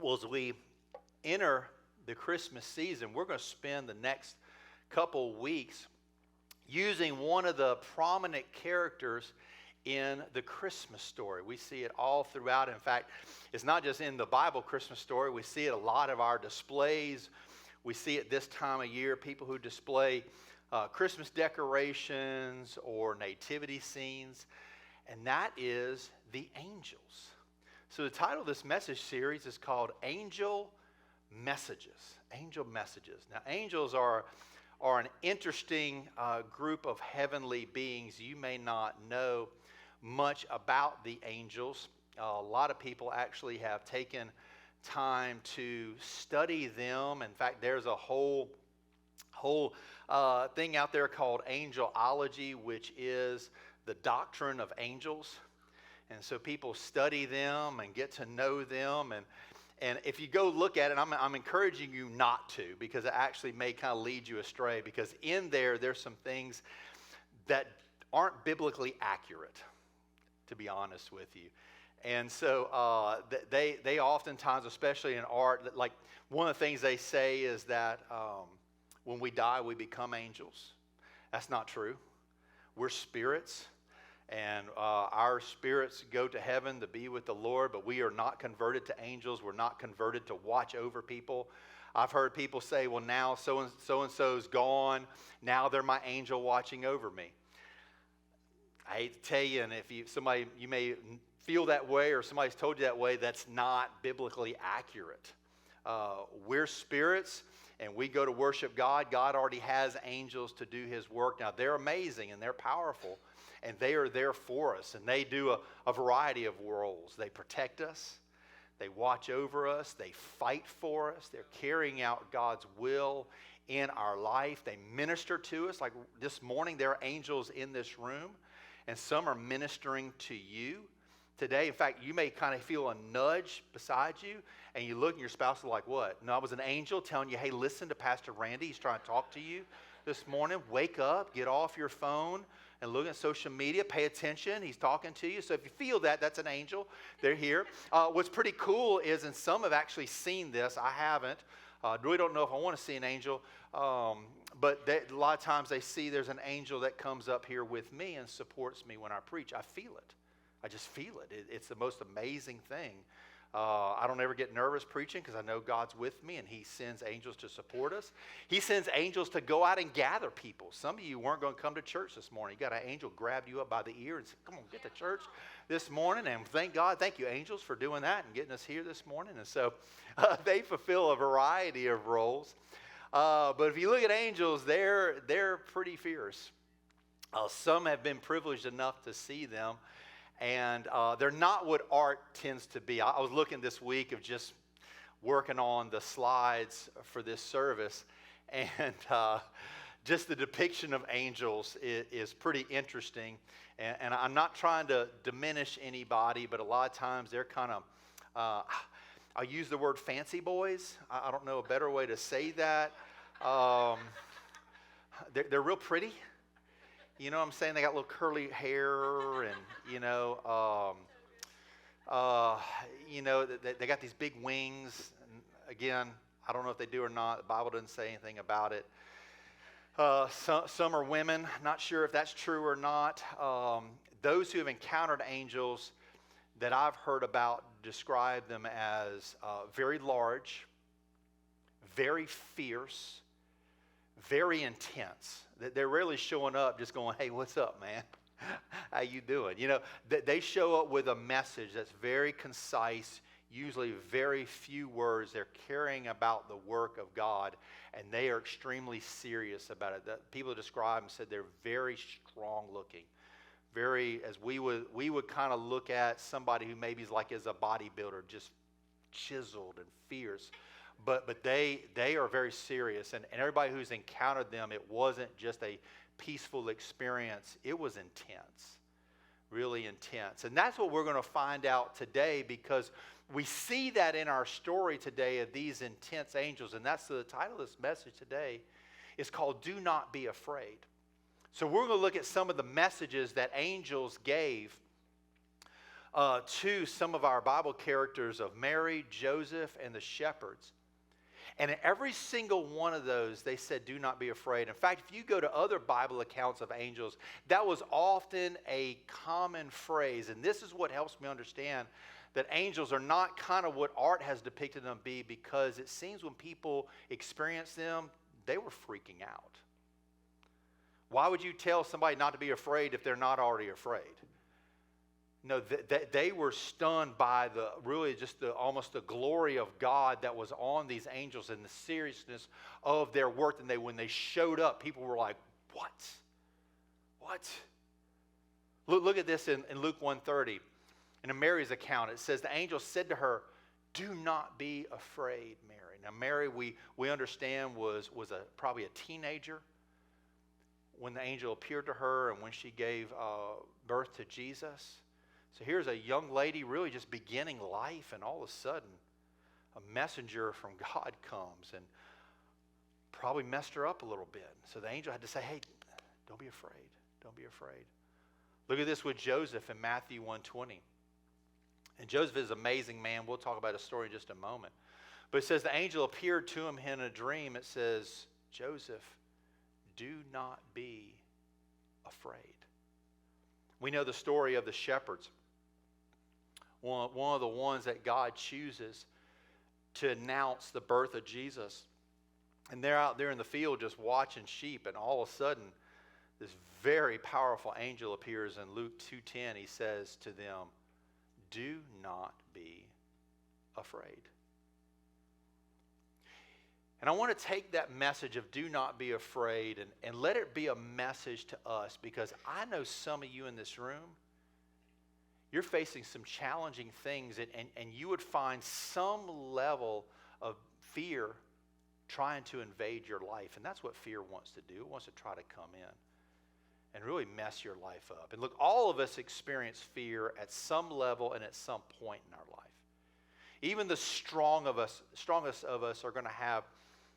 Well, as we enter the Christmas season, we're going to spend the next couple weeks using one of the prominent characters in the Christmas story. We see it all throughout. In fact, it's not just in the Bible Christmas story. We see it a lot of our displays. We see it this time of year, people who display Christmas decorations or nativity scenes, and that is the angels. So the title of this message series is called Angel Messages. Angel Messages. Now, angels are an interesting group of heavenly beings. You may not know much about the angels. A lot of people actually have taken time to study them. In fact, there's a whole thing out there called angelology, which is the doctrine of angels. And so people study them and get to know them. And if you go look at it, I'm encouraging you not to, because it actually may kind of lead you astray, because in there's some things that aren't biblically accurate, to be honest with you. And so they oftentimes, especially in art, like one of the things they say is that when we die, we become angels. That's not true. We're spirits. And our spirits go to heaven to be with the Lord, but we are not converted to angels. We're not converted to watch over people. I've heard people say, well, now so-and-so's gone. Now they're my angel watching over me. I hate to tell you, and if you may feel that way, or somebody's told you that way, that's not biblically accurate. We're spirits, and we go to worship God. God already has angels to do His work. Now, they're amazing, and they're powerful. And they are there for us, and they do a variety of roles. They protect us, they watch over us, they fight for us, they're carrying out God's will in our life. They minister to us. Like this morning, there are angels in this room, and some are ministering to you today. In fact, you may kind of feel a nudge beside you, and you look and your spouse is like, what? No, I was an angel telling you, hey, listen to Pastor Randy. He's trying to talk to you this morning. Wake up, get off your phone, and look at social media, pay attention. He's talking to you. So if you feel that, that's an angel. They're here. What's pretty cool is, and some have actually seen this. I haven't. Really don't know if I want to see an angel. But a lot of times they see there's an angel that comes up here with me and supports me when I preach. I feel it. I just feel it. It's the most amazing thing. I don't ever get nervous preaching because I know God's with me, and He sends angels to support us. He sends angels to go out and gather people. Some of you weren't going to come to church this morning. You got an angel grabbed you up by the ear and said, come on, get to church this morning. And thank God, thank you, angels, for doing that and getting us here this morning. And so they fulfill a variety of roles. But if you look at angels, they're pretty fierce. Some have been privileged enough to see them. And they're not what art tends to be. I was looking this week of just working on the slides for this service, and just the depiction of angels is pretty interesting. And I'm not trying to diminish anybody, but a lot of times they're kind of, I'll use the word fancy boys. I don't know a better way to say that. They're real pretty. You know what I'm saying? They got little curly hair, and they got these big wings. And again, I don't know if they do or not. The Bible doesn't say anything about it. Some are women. Not sure if that's true or not. Those who have encountered angels that I've heard about describe them as very large, very fierce, very intense. They're really showing up just going, hey, what's up, man? How you doing? They show up with a message that's very concise, usually very few words. They're caring about the work of God, and they are extremely serious about it. People describe them, said they're very strong looking. Very, as we would kind of look at somebody who maybe is like as a bodybuilder, just chiseled and fierce. But they are very serious, and everybody who's encountered them, it wasn't just a peaceful experience. It was intense, really intense. And that's what we're going to find out today, because we see that in our story today of these intense angels. And that's the title of this message today. It's called Do Not Be Afraid. So we're going to look at some of the messages that angels gave to some of our Bible characters of Mary, Joseph, and the shepherds. And in every single one of those, they said, do not be afraid. In fact, if you go to other Bible accounts of angels, that was often a common phrase. And this is what helps me understand that angels are not kind of what art has depicted them to be, because it seems when people experience them, they were freaking out. Why would you tell somebody not to be afraid if they're not already afraid? No, they were stunned by almost the glory of God that was on these angels and the seriousness of their work. And when they showed up, people were like, what? What? Look at this in Luke 1:30. In Mary's account, it says, the angel said to her, do not be afraid, Mary. Now, Mary, we understand, was probably a teenager when the angel appeared to her and when she gave birth to Jesus. So here's a young lady really just beginning life, and all of a sudden a messenger from God comes and probably messed her up a little bit. So the angel had to say, hey, don't be afraid. Don't be afraid. Look at this with Joseph in Matthew 1:20. And Joseph is an amazing man. We'll talk about his story in just a moment. But it says the angel appeared to him in a dream. It says, Joseph, do not be afraid. We know the story of the shepherds. One of the ones that God chooses to announce the birth of Jesus. And they're out there in the field just watching sheep, and all of a sudden this very powerful angel appears. In Luke 2:10, he says to them, do not be afraid. And I want to take that message of do not be afraid and let it be a message to us, because I know some of you in this room, you're facing some challenging things, and you would find some level of fear trying to invade your life. And that's what fear wants to do. It wants to try to come in and really mess your life up. And look, all of us experience fear at some level and at some point in our life. Even the strongest of us are going to have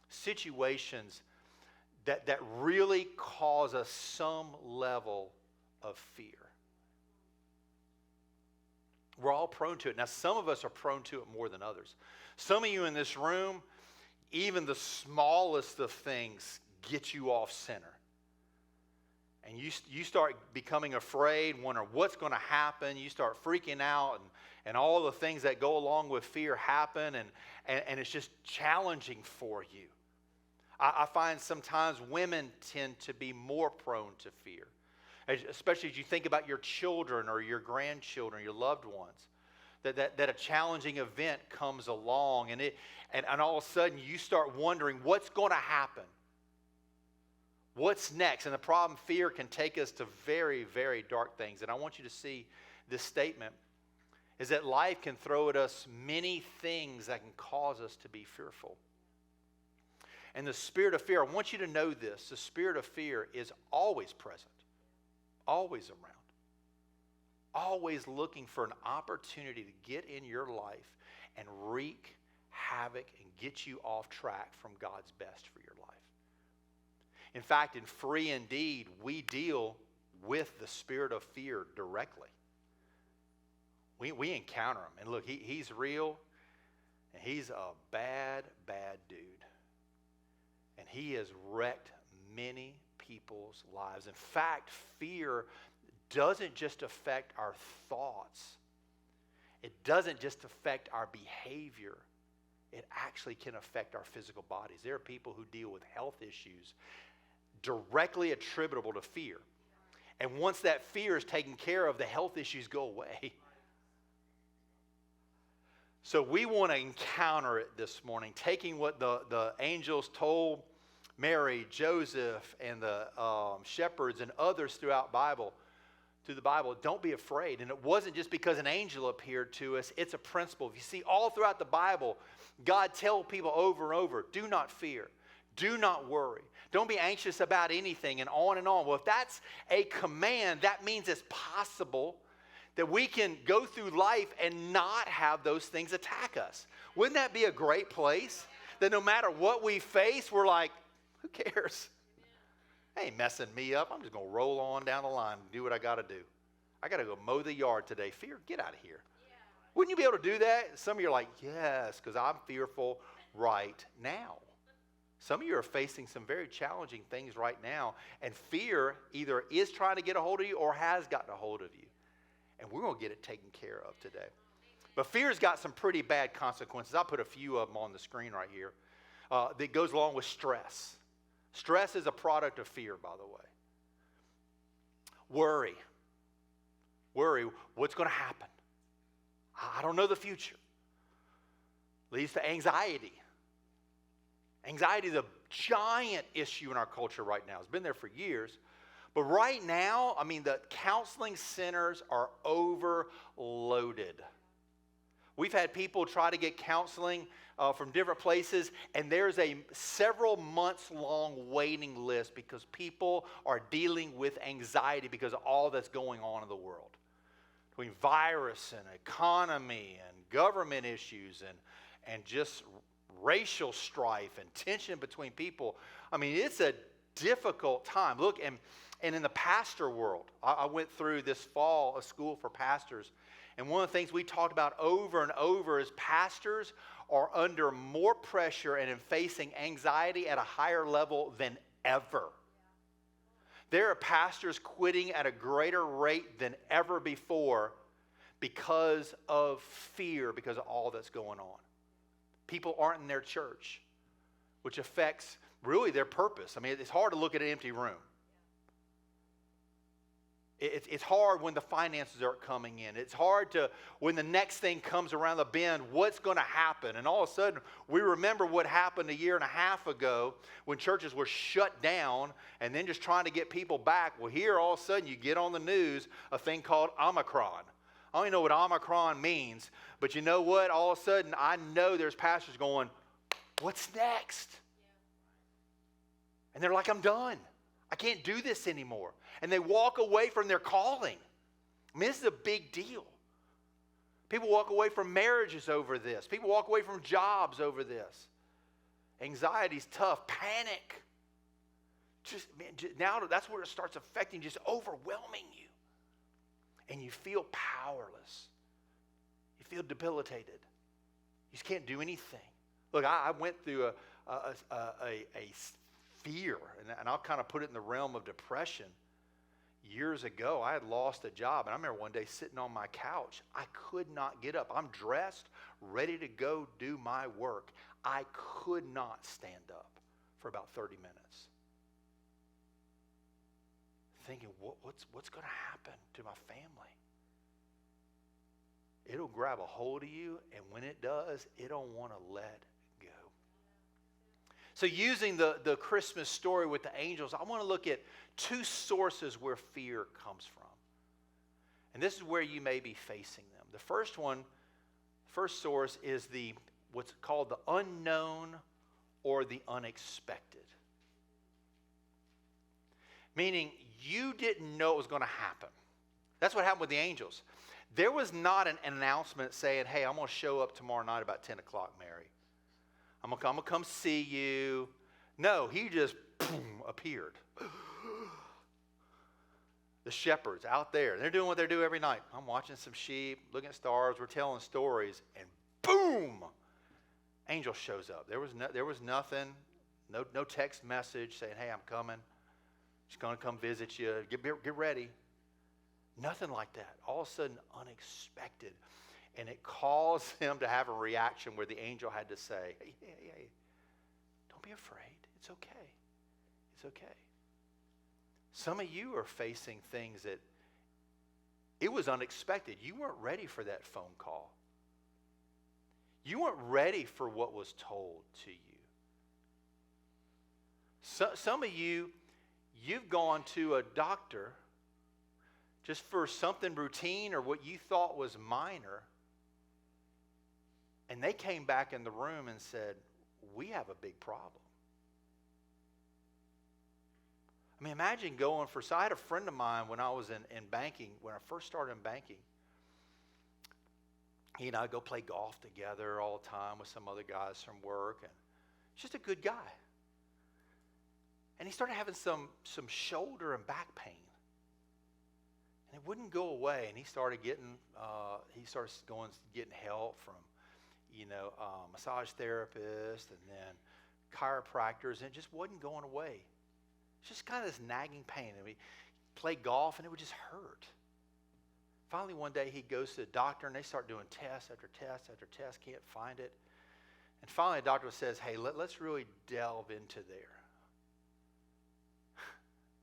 situations that really cause us some level of fear. We're all prone to it. Now, some of us are prone to it more than others. Some of you in this room, even the smallest of things get you off center. And you start becoming afraid, wondering what's going to happen. You start freaking out, and all the things that go along with fear happen, and it's just challenging for you. I find sometimes women tend to be more prone to fear, especially as you think about your children or your grandchildren, your loved ones, that a challenging event comes along, and all of a sudden you start wondering what's going to happen. What's next? And the problem, fear can take us to very, very dark things. And I want you to see this statement is that life can throw at us many things that can cause us to be fearful. And the spirit of fear, I want you to know this, the spirit of fear is always present, always around, always looking for an opportunity to get in your life and wreak havoc and get you off track from God's best for your life. In fact, in Free Indeed, we deal with the spirit of fear directly. We encounter him. And look, he's real, and he's a bad, bad dude. And he has wrecked many people's lives. In fact, fear doesn't just affect our thoughts. It doesn't just affect our behavior. It actually can affect our physical bodies. There are people who deal with health issues directly attributable to fear. And once that fear is taken care of, the health issues go away. So we want to encounter it this morning, taking what the angels told Mary, Joseph, and the shepherds and others through the Bible. Don't be afraid. And it wasn't just because an angel appeared to us. It's a principle. If you see all throughout the Bible, God tells people over and over, do not fear. Do not worry. Don't be anxious about anything, and on and on. Well, if that's a command, that means it's possible that we can go through life and not have those things attack us. Wouldn't that be a great place? That no matter what we face, we're like, who cares? They ain't messing me up. I'm just going to roll on down the line and do what I got to do. I got to go mow the yard today. Fear, get out of here. Yeah. Wouldn't you be able to do that? Some of you are like, yes, because I'm fearful right now. Some of you are facing some very challenging things right now, and fear either is trying to get a hold of you or has gotten a hold of you. And we're going to get it taken care of today. But fear's got some pretty bad consequences. I'll put a few of them on the screen right here. That goes along with stress. Stress is a product of fear, by the way. Worry. Worry, what's going to happen? I don't know the future. Leads to anxiety. Anxiety is a giant issue in our culture right now. It's been there for years. But right now, I mean, the counseling centers are overloaded. We've had people try to get counseling from different places, and there's a several months long waiting list because people are dealing with anxiety because of all that's going on in the world. Between virus and economy and government issues and just racial strife and tension between people. I mean, it's a difficult time. Look, and in the pastor world, I went through this fall a school for pastors, and one of the things we talked about over and over is pastors are under more pressure and facing anxiety at a higher level than ever. There are pastors quitting at a greater rate than ever before because of fear, because of all that's going on. People aren't in their church, which affects really their purpose. I mean, it's hard to look at an empty room. It's hard when the finances aren't coming in. It's hard to, when the next thing comes around the bend, what's going to happen? And all of a sudden, we remember what happened a year and a half ago when churches were shut down and then just trying to get people back. Well, here all of a sudden you get on the news a thing called Omicron. I don't even know what Omicron means, but you know what? All of a sudden, I know there's pastors going, what's next? And they're like, I'm done. I can't do this anymore. And they walk away from their calling. I mean, this is a big deal. People walk away from marriages over this. People walk away from jobs over this. Anxiety's tough. Panic. Now that's where it starts affecting, just overwhelming you. And you feel powerless. You feel debilitated. You just can't do anything. Look, I went through a fear, and I'll kind of put it in the realm of depression. Years ago, I had lost a job, and I remember one day sitting on my couch. I could not get up. I'm dressed, ready to go do my work. I could not stand up for about 30 minutes. Thinking, what's going to happen to my family? It'll grab a hold of you, and when it does, it don't want to let go. So using the Christmas story with the angels, I want to look at two sources where fear comes from. And this is where you may be facing them. The first source is what's called the unknown or the unexpected. Meaning you didn't know it was going to happen. That's what happened with the angels. There was not an announcement saying, hey, I'm going to show up tomorrow night about 10 o'clock, Mary. I'm going to come see you. No, he just appeared. The shepherds out there, they're doing what they do every night. I'm watching some sheep, looking at stars, we're telling stories, and boom, angel shows up. There was nothing, no text message saying, hey, I'm coming. Just going to come visit you. Get ready. Nothing like that. All of a sudden, unexpected. And it caused him to have a reaction where the angel had to say, hey, don't be afraid. It's okay. It's okay. Some of you are facing things that it was unexpected. You weren't ready for that phone call. You weren't ready for what was told to you. Some of you, you've gone to a doctor just for something routine or what you thought was minor, and they came back in the room and said, we have a big problem. I mean, imagine going so I had a friend of mine when I was in banking, when I first started in banking. He and I go play golf together all the time with some other guys from work, and he's just a good guy. And he started having some shoulder and back pain. And it wouldn't go away. And he started getting help from, massage therapists and then chiropractors, and it just wasn't going away. It's just kind of this nagging pain. And we played golf, and it would just hurt. Finally, one day, he goes to the doctor, and they start doing test after test after test, can't find it. And finally, the doctor says, hey, let's really delve into there.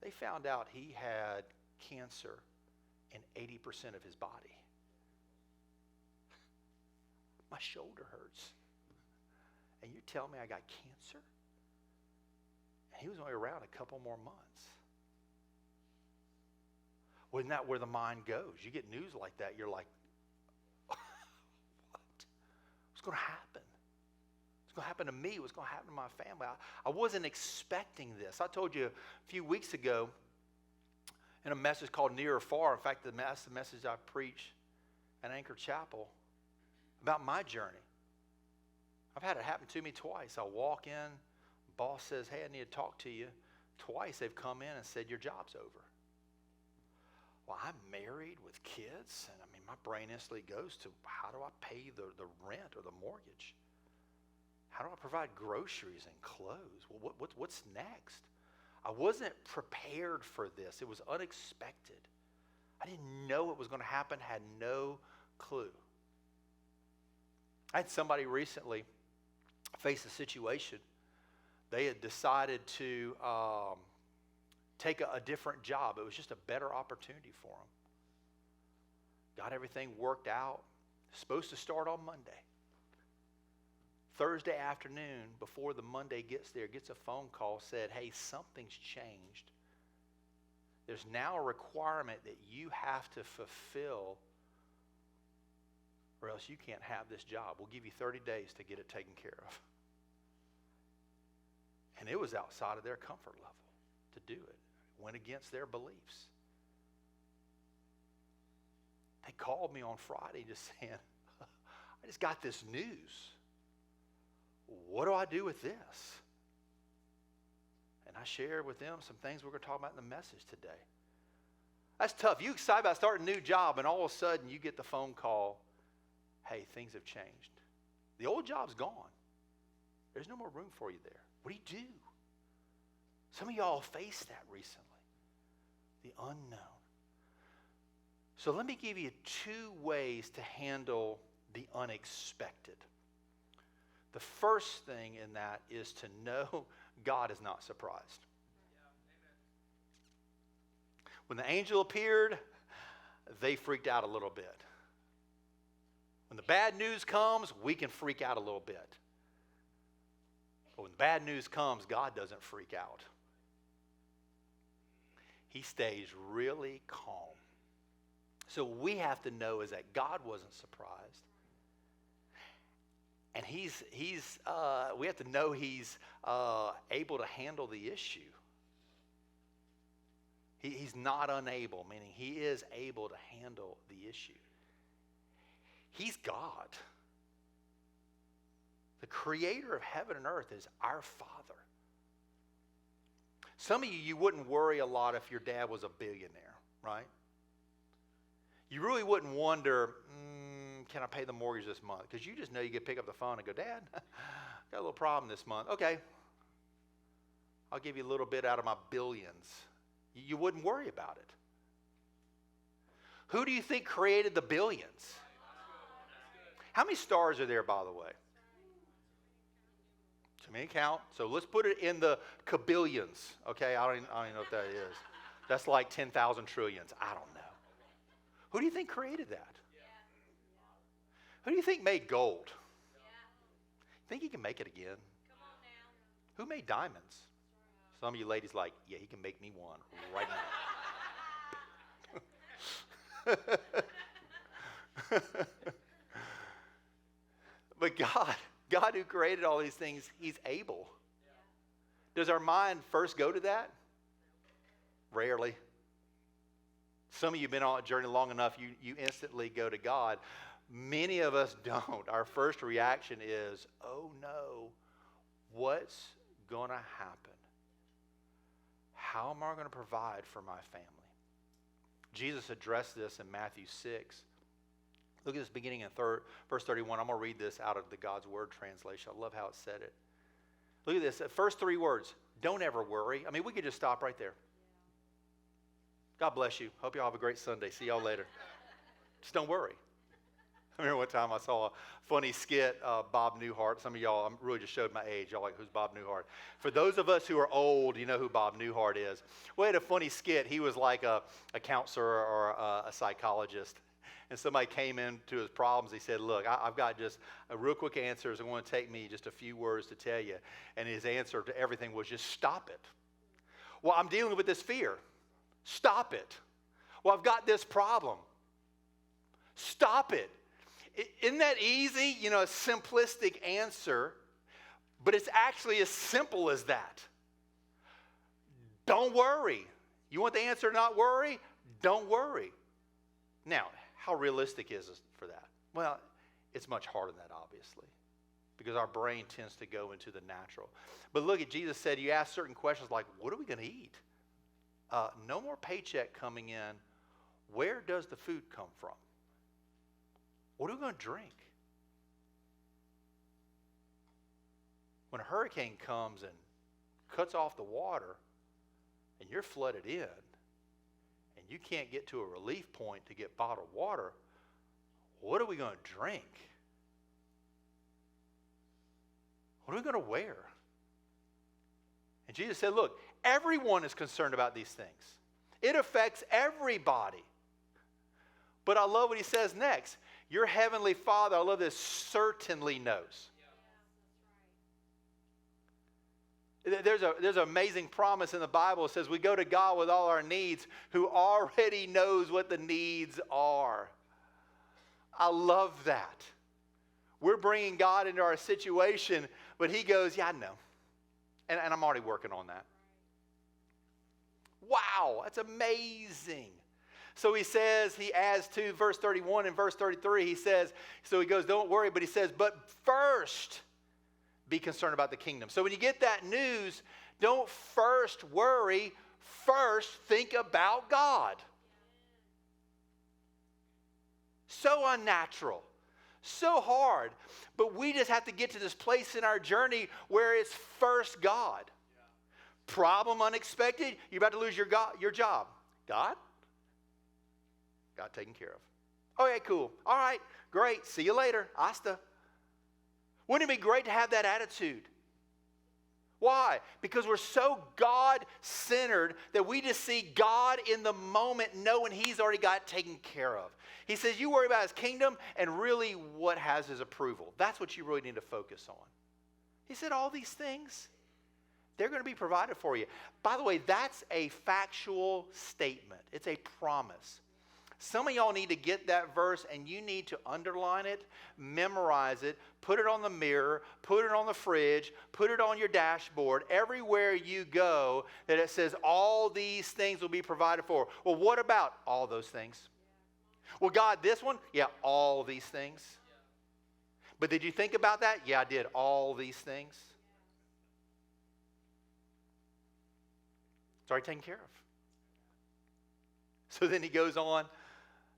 They found out he had cancer in 80% of his body. My shoulder hurts. And you tell me I got cancer? And he was only around a couple more months. Well, isn't that where the mind goes? You get news like that, you're like, what? What's going to happen? What's going to happen to me? What's going to happen to my family? I wasn't expecting this. I told you a few weeks ago in a message called Near or Far. In fact, that's the message I preach at Anchor Chapel about my journey. I've had it happen to me twice. I walk in, boss says, hey, I need to talk to you. Twice they've come in and said, your job's over. Well, I'm married with kids, and my brain instantly goes to, how do I pay the rent or the mortgage? How do I provide groceries and clothes? Well, what's next? I wasn't prepared for this. It was unexpected. I didn't know it was going to happen, had no clue. I had somebody recently face a situation. They had decided to take a different job. It was just a better opportunity for them. Got everything worked out. Supposed to start on Monday. Thursday afternoon, before the Monday gets there, gets a phone call, said, hey, something's changed. There's now a requirement that you have to fulfill, or else you can't have this job. We'll give you 30 days to get it taken care of. And it was outside of their comfort level to do it. Went against their beliefs. They called me on Friday just saying, I just got this news. What do I do with this? And I shared with them some things we're going to talk about in the message today. That's tough. You excited about starting a new job, and all of a sudden you get the phone call, hey, things have changed. The old job's gone. There's no more room for you there. What do you do? Some of y'all faced that recently. The unknown. So let me give you 2 ways to handle the unexpected. The first thing in that is to know God is not surprised. When the angel appeared, they freaked out a little bit. When the bad news comes, we can freak out a little bit. But when bad news comes, God doesn't freak out. He stays really calm. So we have to know is that God wasn't surprised. And we have to know he's able to handle the issue. He's not unable, meaning he is able to handle the issue. He's God. The creator of heaven and earth is our Father. Some of you wouldn't worry a lot if your dad was a billionaire, right? You really wouldn't wonder, can I pay the mortgage this month? Because you just know you could pick up the phone and go, Dad, got a little problem this month. Okay, I'll give you a little bit out of my billions. You wouldn't worry about it. Who do you think created the billions? How many stars are there, by the way? Too many count. So let's put it in the kabillions. Okay, I don't even know what that is. That's like 10,000 trillions. I don't know. Who do you think created that? Who do you think made gold? Think he can make it again? Who made diamonds? Some of you ladies like, yeah, he can make me one right now. But God who created all these things, he's able. Does our mind first go to that? Rarely. Some of you have been on a journey long enough, you instantly go to God. Many of us don't. Our first reaction is, oh no, what's going to happen? How am I going to provide for my family? Jesus addressed this in Matthew 6. Look at this beginning in verse 31. I'm going to read this out of the God's Word translation. I love how it said it. Look at this. The first three words, don't ever worry. I mean, we could just stop right there. God bless you. Hope y'all have a great Sunday. See y'all later. Just don't worry. I remember one time I saw a funny skit, Bob Newhart. Some of y'all, I really just showed my age. Y'all like, who's Bob Newhart? For those of us who are old, you know who Bob Newhart is. We had a funny skit. He was like a counselor or a psychologist. And somebody came into his problems. He said, look, I've got just a real quick answer. It's going to take me just a few words to tell you. And his answer to everything was just stop it. Well, I'm dealing with this fear. Stop it. Well, I've got this problem. Stop it. Isn't that easy? You know, a simplistic answer, but it's actually as simple as that. Don't worry. You want the answer to not worry? Don't worry. Now, how realistic is it for that? Well, it's much harder than that, obviously, because our brain tends to go into the natural. But look at Jesus said, you ask certain questions like, what are we going to eat? No more paycheck coming in. Where does the food come from? What are we going to drink? When a hurricane comes and cuts off the water and you're flooded in and you can't get to a relief point to get bottled water, what are we going to drink? What are we going to wear? And Jesus said, look, everyone is concerned about these things. It affects everybody. But I love what he says next. Your heavenly Father, I love this, certainly knows. There's an amazing promise in the Bible. It says we go to God with all our needs, who already knows what the needs are. I love that. We're bringing God into our situation, but he goes, yeah, I know. And I'm already working on that. Wow, that's amazing. So he says, he adds to verse 31 and verse 33, he says, so he goes, don't worry, but he says, but first be concerned about the kingdom. So when you get that news, don't first worry, first think about God. So unnatural, so hard, but we just have to get to this place in our journey where it's first God. Problem unexpected, you're about to lose your job. God? God taken care of. Okay, cool. All right, great. See you later. Hasta. Wouldn't it be great to have that attitude? Why? Because we're so God-centered that we just see God in the moment knowing he's already got it taken care of. He says you worry about his kingdom and really what has his approval. That's what you really need to focus on. He said all these things, they're going to be provided for you. By the way, that's a factual statement. It's a promise. Some of y'all need to get that verse and you need to underline it, memorize it, put it on the mirror, put it on the fridge, put it on your dashboard, everywhere you go that it says all these things will be provided for. Well, what about all those things? Well, God, this one? Yeah, all these things. But did you think about that? Yeah, I did all these things. It's already taken care of. So then he goes on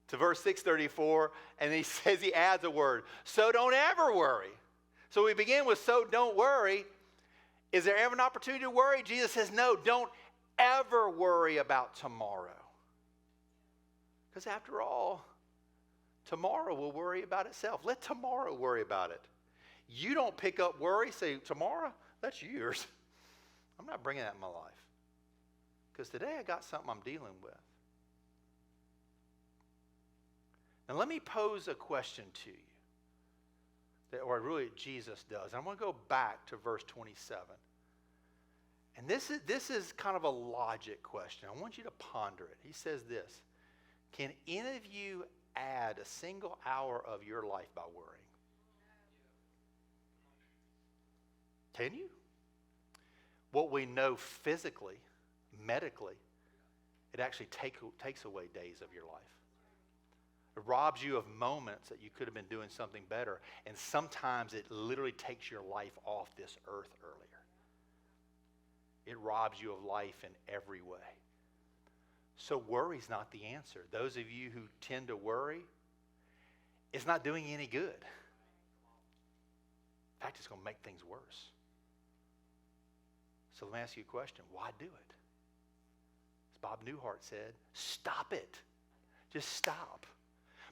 to verse 634, and he says, he adds a word. So don't ever worry. So we begin with, so don't worry. Is there ever an opportunity to worry? Jesus says, no, don't ever worry about tomorrow. Because after all, tomorrow will worry about itself. Let tomorrow worry about it. You don't pick up worry, say, tomorrow, that's yours. I'm not bringing that in my life. Because today I got something I'm dealing with. Now let me pose a question to you, or really Jesus does. I'm going to go back to verse 27. And this is kind of a logic question. I want you to ponder it. He says this, can any of you add a single hour of your life by worrying? Can you? What we know physically, medically, it actually takes away days of your life. It robs you of moments that you could have been doing something better. And sometimes it literally takes your life off this earth earlier. It robs you of life in every way. So worry's not the answer. Those of you who tend to worry, it's not doing you any good. In fact, it's going to make things worse. So let me ask you a question. Why do it? As Bob Newhart said, stop it. Just stop.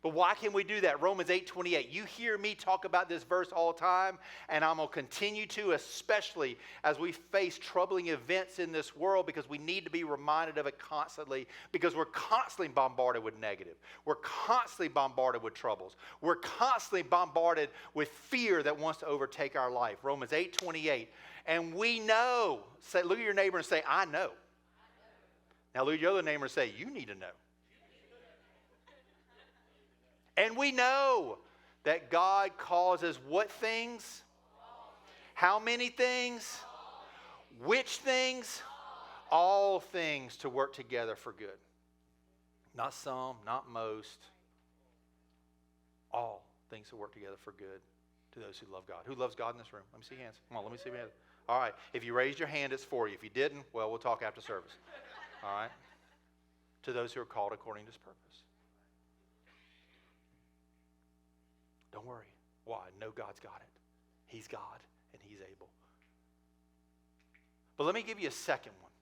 But why can we do that? Romans 8:28. You hear me talk about this verse all the time, and I'm going to continue to, especially as we face troubling events in this world, because we need to be reminded of it constantly, because we're constantly bombarded with negative. We're constantly bombarded with troubles. We're constantly bombarded with fear that wants to overtake our life. Romans 8:28. And we know. Say, look at your neighbor and say, I know. Now look at your other neighbor and say, you need to know. And we know that God causes what things? How many things? Which things? All things to work together for good. Not some, not most. All things to work together for good to those who love God. Who loves God in this room? Let me see hands. Come on, let me see hands. All right. If you raised your hand, it's for you. If you didn't, well, we'll talk after service. All right. To those who are called according to his purpose. Don't worry. Why? Know God's got it. He's God and he's able. But let me give you a second one.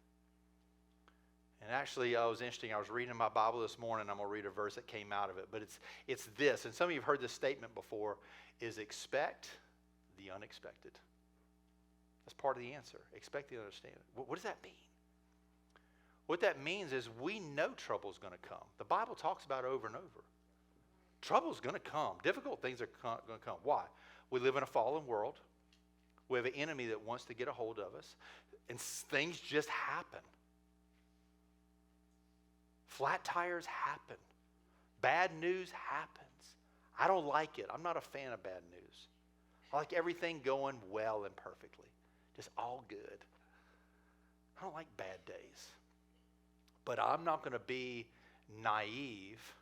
And actually, it was interesting. I was reading my Bible this morning. I'm going to read a verse that came out of it. But it's this. And some of you have heard this statement before, is expect the unexpected. That's part of the answer. Expect the unexpected. What does that mean? What that means is we know trouble is going to come. The Bible talks about it over and over. Trouble is going to come. Difficult things are going to come. Why? We live in a fallen world. We have an enemy that wants to get a hold of us. And things just happen. Flat tires happen. Bad news happens. I don't like it. I'm not a fan of bad news. I like everything going well and perfectly. Just all good. I don't like bad days. But I'm not going to be naive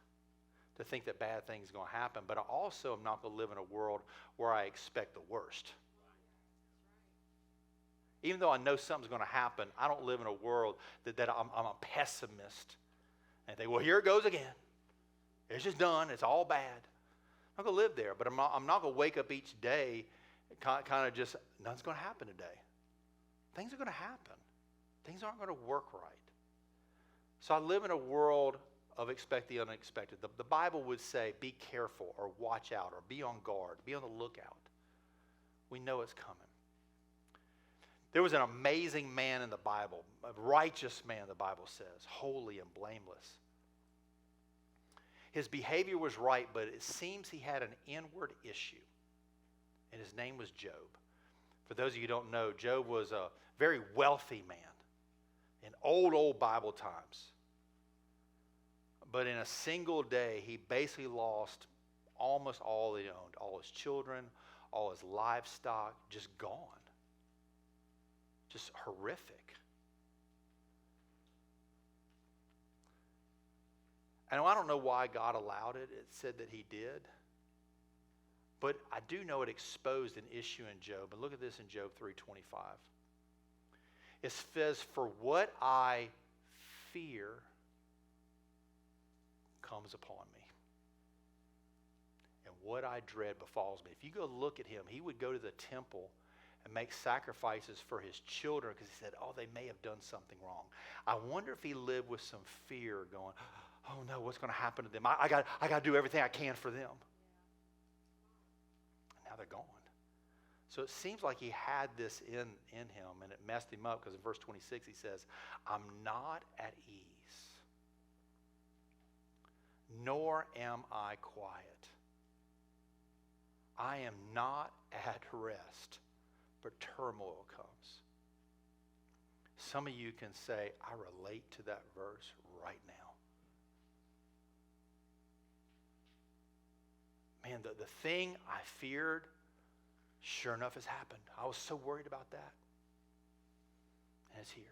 to think that bad things are going to happen. But I also am not going to live in a world where I expect the worst. Even though I know something's going to happen, I don't live in a world that I'm a pessimist. And think, well, here it goes again. It's just done. It's all bad. I'm not going to live there. But I'm not going to wake up each day kind of just, nothing's going to happen today. Things are going to happen. Things aren't going to work right. So I live in a world of expect the unexpected. The Bible would say, be careful or watch out or be on guard, be on the lookout. We know it's coming. There was an amazing man in the Bible, a righteous man, the Bible says, holy and blameless. His behavior was right, but it seems he had an inward issue, and his name was Job. For those of you who don't know, Job was a very wealthy man in old Bible times. But in a single day, he basically lost almost all he owned. All his children, all his livestock, just gone. Just horrific. And I don't know why God allowed it. It said that he did. But I do know it exposed an issue in Job. And look at this in Job 3:25. It says, for what I fear comes upon me, and what I dread befalls me. If you go look at him, he would go to the temple and make sacrifices for his children because he said, oh, they may have done something wrong. I wonder if he lived with some fear going, oh no, what's going to happen to them? I got to do everything I can for them. And now they're gone. So it seems like he had this in him, and it messed him up because in verse 26 he says, I'm not at ease, nor am I quiet. I am not at rest, but turmoil comes. Some of you can say, I relate to that verse right now. Man, the thing I feared, sure enough, has happened. I was so worried about that. And it's here.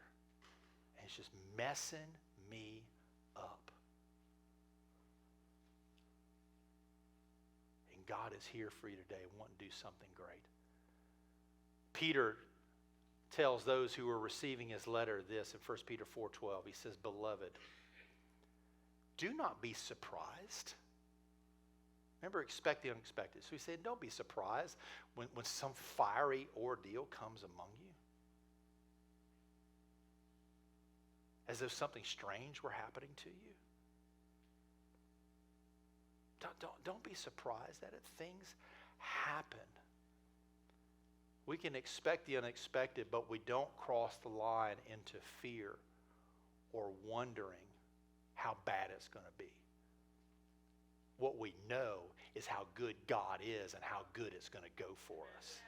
And it's just messing me up. And God is here for you today and wanting to do something great. Peter tells those who are receiving his letter this in 1 Peter 4:12. He says, beloved, do not be surprised. Remember, expect the unexpected. So he said, don't be surprised when some fiery ordeal comes among you. As though something strange were happening to you. Don't be surprised that things happen. We can expect the unexpected, but we don't cross the line into fear or wondering how bad it's going to be. What we know is how good God is and how good it's going to go for us.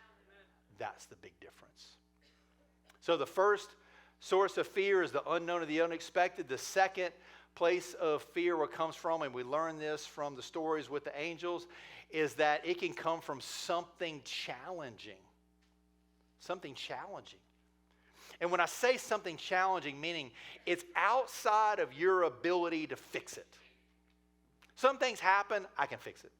That's the big difference. So the first source of fear is the unknown or the unexpected. The second place of fear where it comes from, and we learn this from the stories with the angels, is that it can come from something challenging. Something challenging. And when I say something challenging, meaning it's outside of your ability to fix it. Some things happen, I can fix it.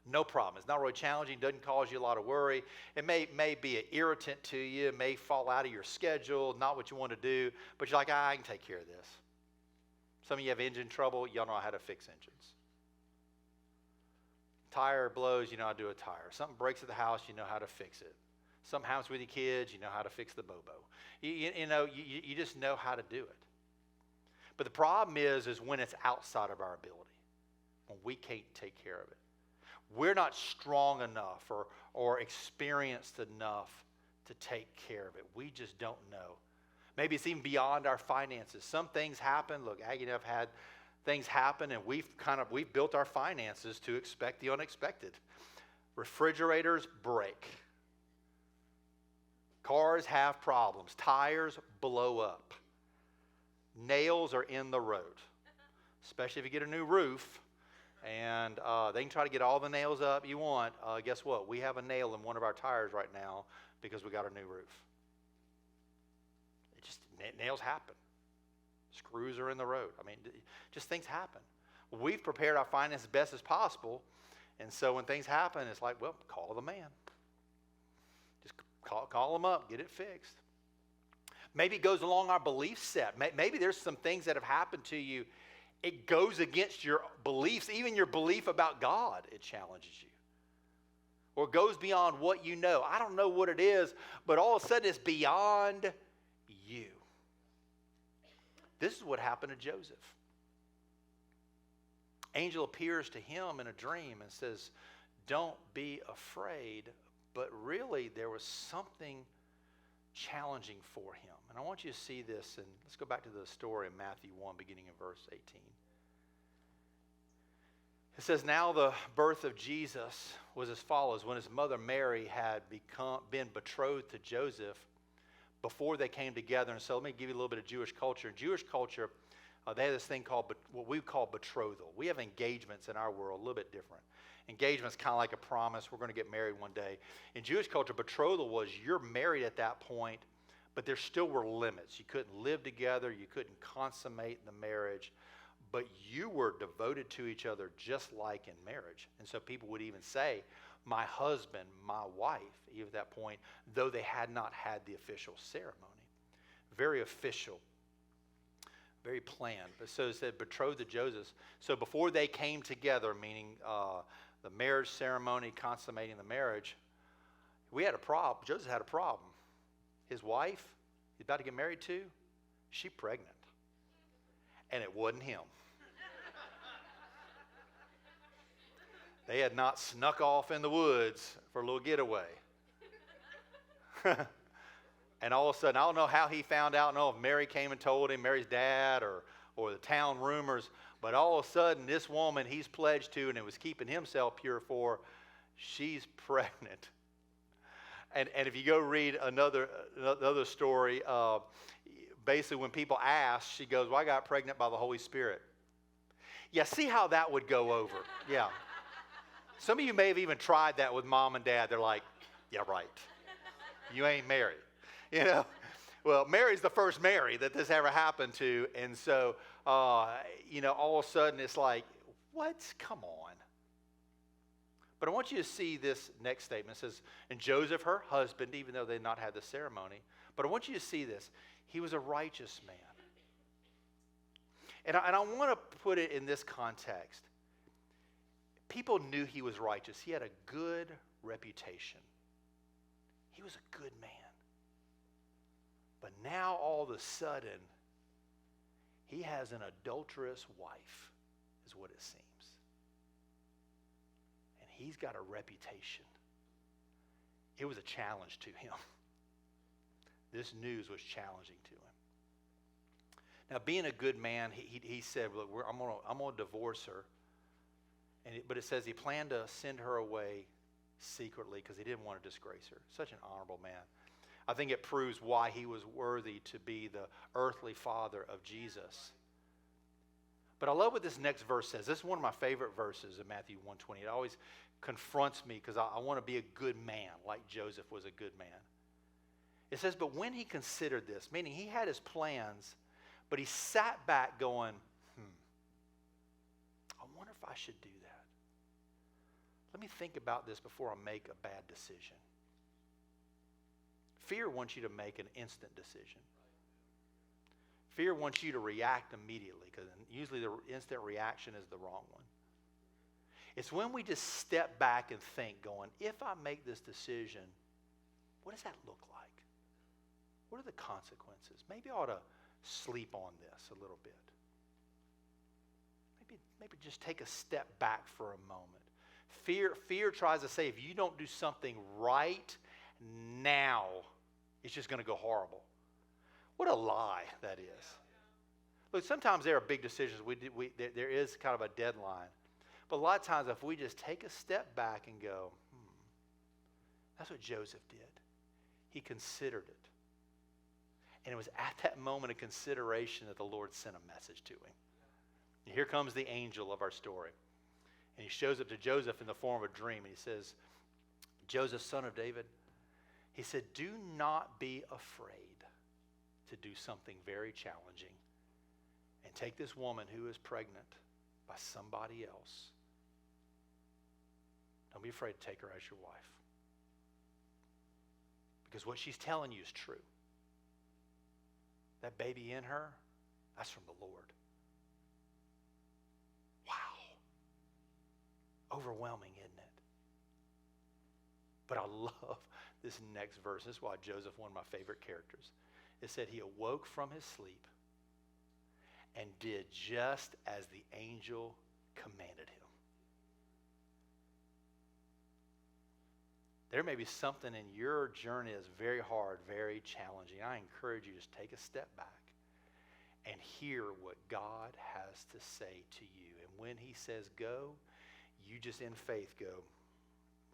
No problem. It's not really challenging, doesn't cause you a lot of worry. It may be an irritant to you, it may fall out of your schedule, not what you want to do, but you're like, I can take care of this. Some of you have engine trouble, y'all know how to fix engines. Tire blows, you know how to do a tire. Something breaks at the house, you know how to fix it. Something happens with your kids, you know how to fix the bobo. You just know how to do it. But the problem is when it's outside of our ability, when we can't take care of it. We're not strong enough or experienced enough to take care of it. We just don't know. Maybe it's even beyond our finances. Some things happen. Look, Aggie and I have had things happen, and we've built our finances to expect the unexpected. Refrigerators break. Cars have problems. Tires blow up. Nails are in the road, especially if you get a new roof. And they can try to get all the nails up you want. Guess what? We have a nail in one of our tires right now because we got a new roof. Nails happen. Screws are in the road. I mean, just things happen. We've prepared our finances as best as possible. And so when things happen, it's like, well, call the man. Just call them up, get it fixed. Maybe it goes along our belief set. Maybe there's some things that have happened to you. It goes against your beliefs, even your belief about God, it challenges you. Or it goes beyond what you know. I don't know what it is, but all of a sudden it's beyond you. This is what happened to Joseph. Angel appears to him in a dream and says, don't be afraid. But really, there was something challenging for him. And I want you to see this, and let's go back to the story in Matthew 1, beginning in verse 18. It says, now the birth of Jesus was as follows. When his mother Mary had been betrothed to Joseph, before they came together. And so let me give you a little bit of Jewish culture. In Jewish culture, they have this thing called what we call betrothal. We have engagements in our world, a little bit different. Engagement's kind of like a promise. We're going to get married one day. In Jewish culture, betrothal was you're married at that point, but there still were limits. You couldn't live together. You couldn't consummate the marriage. But you were devoted to each other just like in marriage. And so people would even say, my husband, my wife, even at that point, though they had not had the official ceremony. Very official, very planned. But so it said betrothed to Joseph. So before they came together, meaning the marriage ceremony, consummating the marriage, we had a problem. Joseph had a problem. His wife, he's about to get married to, she's pregnant. And it wasn't him. They had not snuck off in the woods for a little getaway. And all of a sudden, I don't know how he found out. I don't know if Mary came and told him, Mary's dad or the town rumors. But all of a sudden, this woman he's pledged to and it was keeping himself pure for, she's pregnant. And if you go read another story, basically when people ask, she goes, well, I got pregnant by the Holy Spirit. Yeah, see how that would go over. Yeah. Some of you may have even tried that with mom and dad. They're like, yeah, right. You ain't married. You know? Well, Mary's the first Mary that this ever happened to. And so, all of a sudden it's like, what? Come on. But I want you to see this next statement. It says, and Joseph, her husband, even though they had not had the ceremony, but I want you to see this. He was a righteous man. And I want to put it in this context. People knew he was righteous. He had a good reputation. He was a good man. But now all of a sudden, he has an adulterous wife, is what it seems. And he's got a reputation. It was a challenge to him. This news was challenging to him. Now, being a good man, he said, look, I'm going to divorce her. But it says he planned to send her away secretly because he didn't want to disgrace her. Such an honorable man. I think it proves why he was worthy to be the earthly father of Jesus. But I love what this next verse says. This is one of my favorite verses in Matthew 1:20. It always confronts me because I want to be a good man like Joseph was a good man. It says, but when he considered this, meaning he had his plans, but he sat back going, I wonder if I should do that. Let me think about this before I make a bad decision. Fear wants you to make an instant decision. Fear wants you to react immediately because usually the instant reaction is the wrong one. It's when we just step back and think going, if I make this decision, what does that look like? What are the consequences? Maybe I ought to sleep on this a little bit. Maybe just take a step back for a moment. Fear tries to say if you don't do something right now, it's just going to go horrible. What a lie that is. Look, sometimes there are big decisions. There is kind of a deadline. But a lot of times if we just take a step back and go, that's what Joseph did. He considered it. And it was at that moment of consideration that the Lord sent a message to him. And here comes the angel of our story. And he shows up to Joseph in the form of a dream. And he says, Joseph, son of David, he said, do not be afraid to do something very challenging and take this woman who is pregnant by somebody else. Don't be afraid to take her as your wife. Because what she's telling you is true. That baby in her, that's from the Lord. Wow. Overwhelming, isn't it? But I love this next verse. This is why Joseph, one of my favorite characters. It said he awoke from his sleep and did just as the angel commanded him. There may be something in your journey that's very hard, very challenging. I encourage you to just take a step back and hear what God has to say to you. And when he says go, you just in faith go,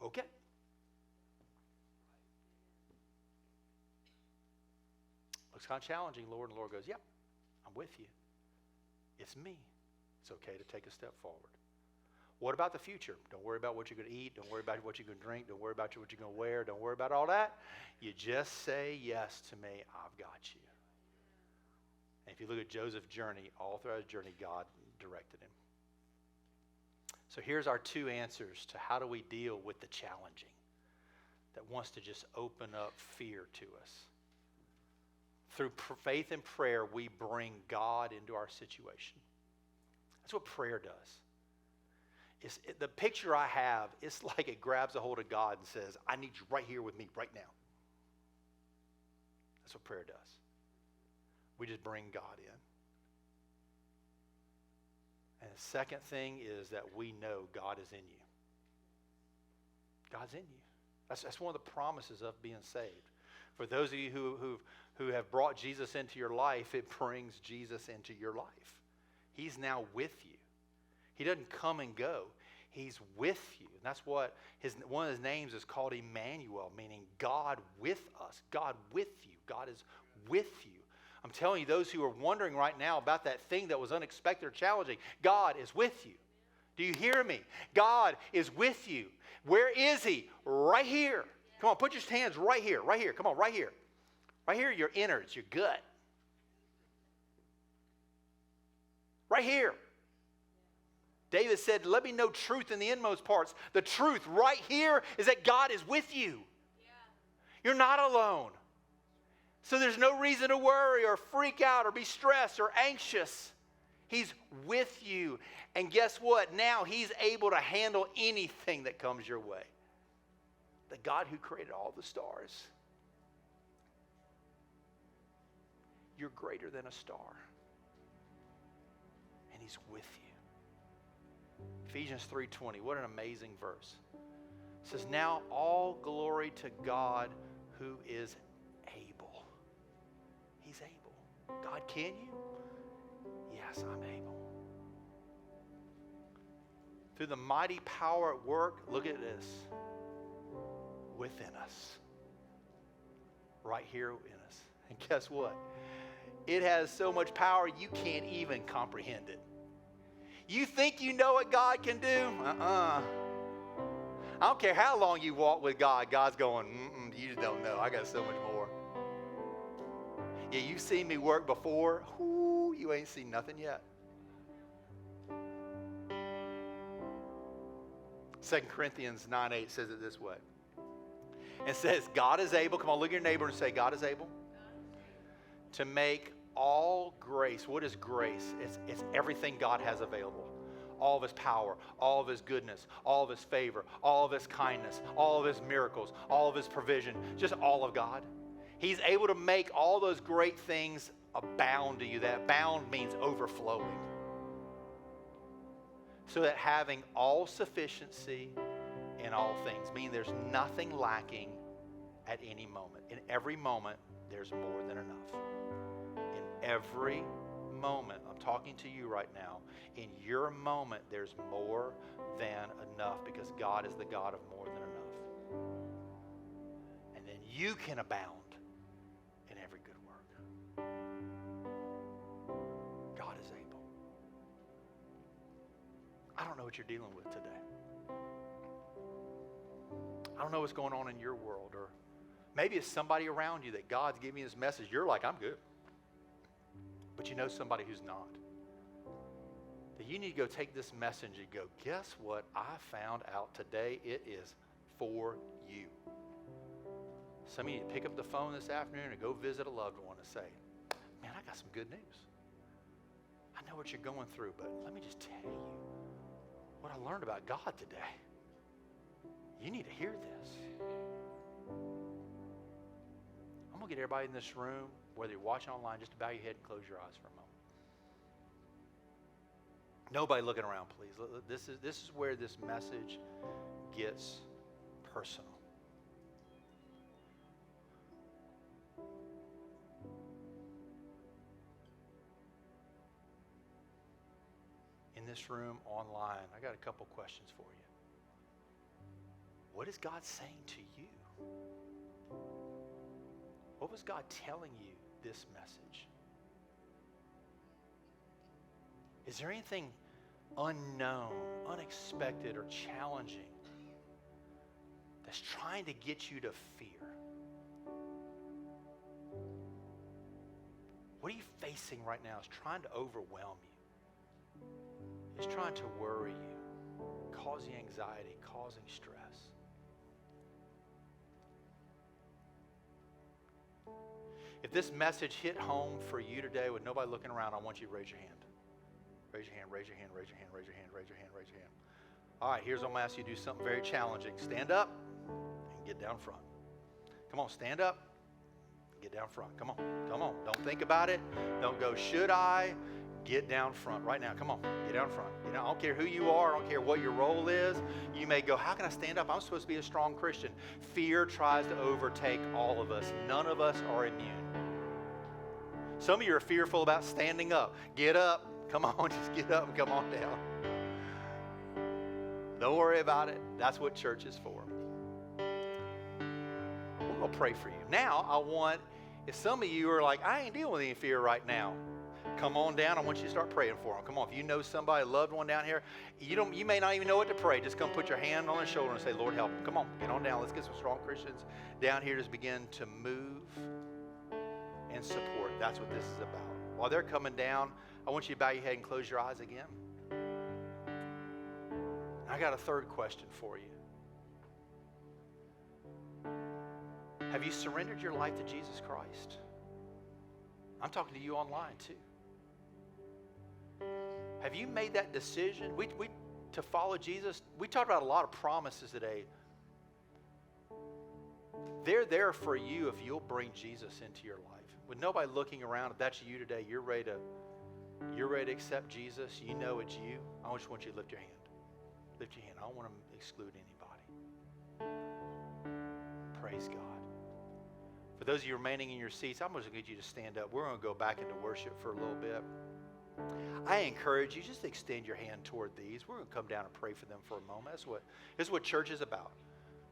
okay. Looks kind of challenging, Lord. And the Lord goes, yep, I'm with you. It's me. It's okay to take a step forward. What about the future? Don't worry about what you're going to eat. Don't worry about what you're going to drink. Don't worry about what you're going to wear. Don't worry about all that. You just say yes to me. I've got you. And if you look at Joseph's journey, all throughout his journey, God directed him. So here's our two answers to how do we deal with the challenging that wants to just open up fear to us. Through faith and prayer, we bring God into our situation. That's what prayer does. The picture I have, it's like it grabs a hold of God and says, I need you right here with me right now. That's what prayer does. We just bring God in. And the second thing is that we know God is in you. God's in you. That's one of the promises of being saved. For those of you who have brought Jesus into your life, it brings Jesus into your life. He's now with you. He doesn't come and go. He's with you. And that's what one of his names is called Emmanuel, meaning God with us. God with you. God is with you. I'm telling you, those who are wondering right now about that thing that was unexpected or challenging, God is with you. Do you hear me? God is with you. Where is he? Right here. Come on, put your hands right here. Right here. Come on, right here. Right here, your innards, your gut. Right here. David said, let me know truth in the inmost parts. The truth right here is that God is with you. Yeah. You're not alone. So there's no reason to worry or freak out or be stressed or anxious. He's with you. And guess what? Now he's able to handle anything that comes your way. The God who created all the stars. You're greater than a star. And he's with you. Ephesians 3:20, what an amazing verse. It says, now all glory to God who is able. He's able. God, can you? Yes, I'm able. Through the mighty power at work, look at this, within us. Right here in us. And guess what? It has so much power you can't even comprehend it. You think you know what God can do? I don't care how long you walk with God. God's going, you just don't know. I got so much more. Yeah, you've seen me work before. Ooh, you ain't seen nothing yet. 2 Corinthians 9:8 says it this way. It says, God is able. Come on, look at your neighbor and say, God is able to make all grace. What is grace? It's everything God has available. All of his power, all of his goodness, all of his favor, all of his kindness, all of his miracles, all of his provision, just all of God. He's able to make all those great things abound to you. That abound means overflowing. So that having all sufficiency in all things, meaning there's nothing lacking at any moment. In every moment, there's more than enough. In every moment, I'm talking to you right now, in your moment, there's more than enough because God is the God of more than enough. And then you can abound in every good work. God is able. I don't know what you're dealing with today. I don't know what's going on in your world, or maybe it's somebody around you that God's giving you this message. You're like, I'm good. But you know somebody who's not. That you need to go take this message and go, guess what I found out today? It is for you. Some of you need to pick up the phone this afternoon and go visit a loved one and say, man, I got some good news. I know what you're going through, but let me just tell you what I learned about God today. You need to hear this. I'm going to get everybody in this room, whether you're watching online, just to bow your head and close your eyes for a moment. Nobody looking around, please. This is where this message gets personal. In this room, online, I got a couple questions for you. What is God saying to you? What was God telling you this message? Is there anything unknown, unexpected, or challenging that's trying to get you to fear? What are you facing right now is trying to overwhelm you? It's trying to worry you, causing anxiety, causing stress. If this message hit home for you today with nobody looking around, I want you to raise your hand. Raise your hand, raise your hand, raise your hand, raise your hand, raise your hand, raise your hand. All right, here's what I'm going to ask you to do, something very challenging. Stand up and get down front. Come on, stand up, get down front. Come on, come on. Don't think about it. Don't go, should I? Get down front right now. Come on, get down front. You know, I don't care who you are. I don't care what your role is. You may go, how can I stand up? I'm supposed to be a strong Christian. Fear tries to overtake all of us. None of us are immune. Some of you are fearful about standing up. Get up. Come on, just get up and come on down. Don't worry about it. That's what church is for. We're going to pray for you. Now, I want, if some of you are like, I ain't dealing with any fear right now, come on down. I want you to start praying for them. Come on, if you know somebody, a loved one down here, you may not even know what to pray. Just come put your hand on their shoulder and say, Lord, help them. Come on, get on down. Let's get some strong Christians down here. Just begin to move and support. That's what this is about. While they're coming down, I want you to bow your head and close your eyes again. I got a third question for you. Have you surrendered your life to Jesus Christ? I'm talking to you online too. Have you made that decision? We to follow Jesus. We talked about a lot of promises today. They're there for you if you'll bring Jesus into your life. With nobody looking around, if that's you today, you're ready to accept Jesus. You know it's you. I just want you to lift your hand. Lift your hand. I don't want to exclude anybody. Praise God. For those of you remaining in your seats, I'm going to get you to stand up. We're going to go back into worship for a little bit. I encourage you, just extend your hand toward these. We're going to come down and pray for them for a moment. That's what church is about.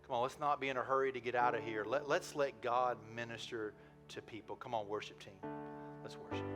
Come on, let's not be in a hurry to get out of here. Let's let God minister to people. Come on, worship team. Let's worship.